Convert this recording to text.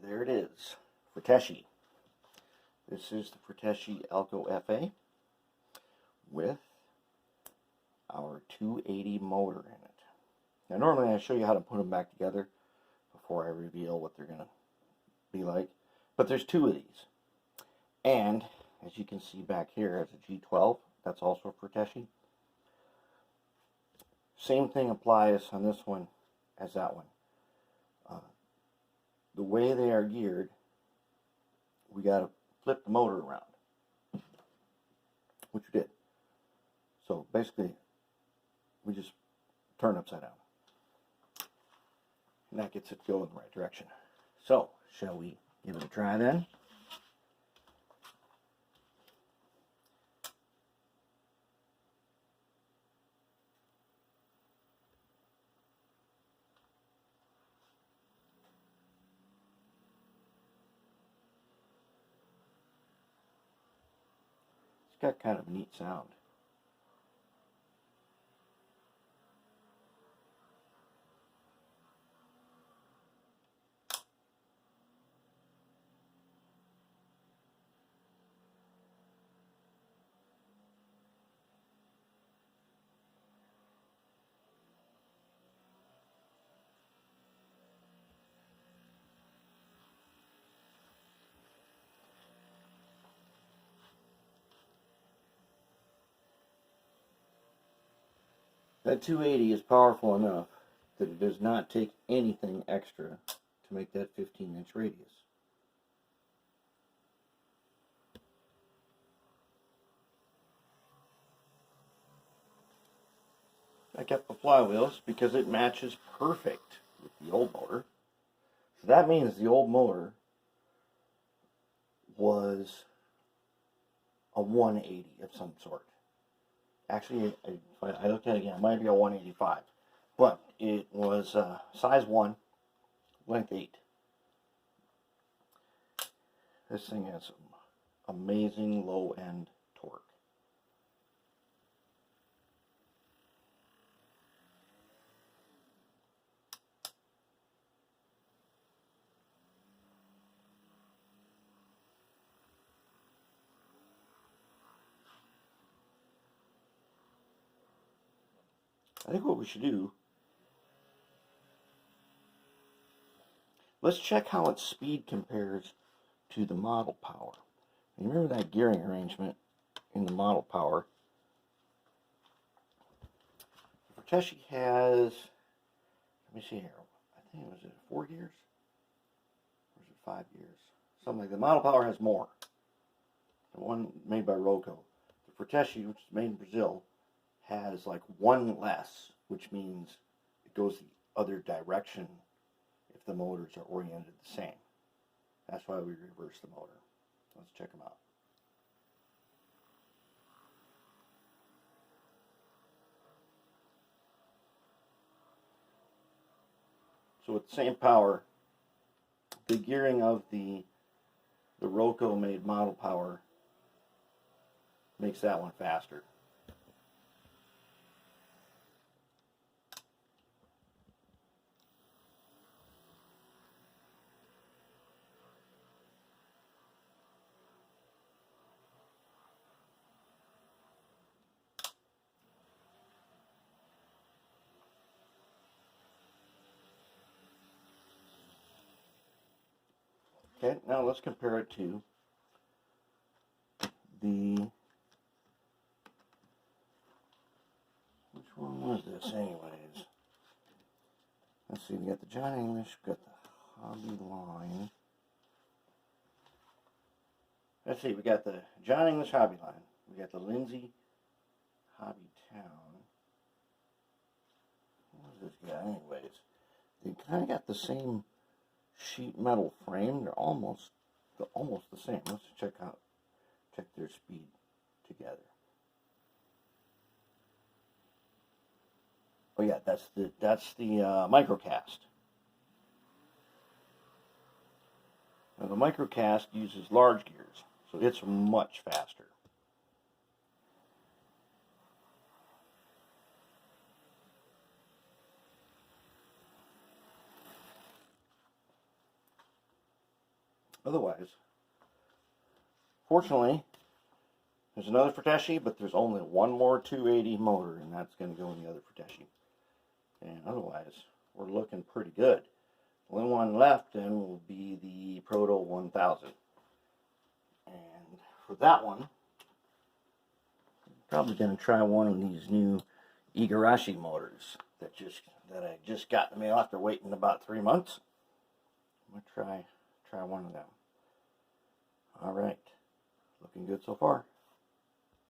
there it is, Frateschi. This is the Frateschi ALCO FA with our 280 motor in it. Now normally I show you how to put them back together before I reveal what they're going to be like, but there's two of these. And as you can see back here, it's a G12, that's also Frateschi. Same thing applies on this one as that one. The way they are geared, we got to flip the motor around, which we did. So basically, we just turn upside down. And that gets it to go in the right direction. So, shall we give it a try then? It's got kind of a neat sound. That 280 is powerful enough that it does not take anything extra to make that 15-inch radius. I kept the flywheels because it matches perfect with the old motor. So that means the old motor was a 180 of some sort. Actually, I looked at it again, it might be a 185. But it was size 1, length 8. This thing has some amazing low-end torque. I think what we should do, let's check how its speed compares to the model power. And remember that gearing arrangement in the model power. Frateschi has, let me see here, I think it was 4 gears? Or is it 5 gears? Something like that. The model power has more. The one made by Roco. The Frateschi, which is made in Brazil, has like one less, which means it goes the other direction if the motors are oriented the same. That's why we reverse the motor. Let's check them out. So with the same power, the gearing of the Roco made model power makes that one faster. Okay, now let's compare it to the, which one was this anyways? Let's see, we got the John English, we got the Hobby line. Let's see, we got the John English Hobby line. We got the Lindsay Hobby Town. What is this guy anyways? They kind of got the same sheet metal frame. They're almost the same. Let's check their speed together. Oh yeah, that's the microcast. Now the microcast uses large gears, so it's much faster. otherwise, fortunately, there's another Frateschi, but there's only one more 280 motor, and that's going to go in the other Frateschi. And otherwise, we're looking pretty good. The only one left then will be the Proto 1000. And for that one, I'm probably going to try one of these new Igarashi motors that I just got in the mail after waiting about 3 months. I'm going to try one of them. All right, looking good so far.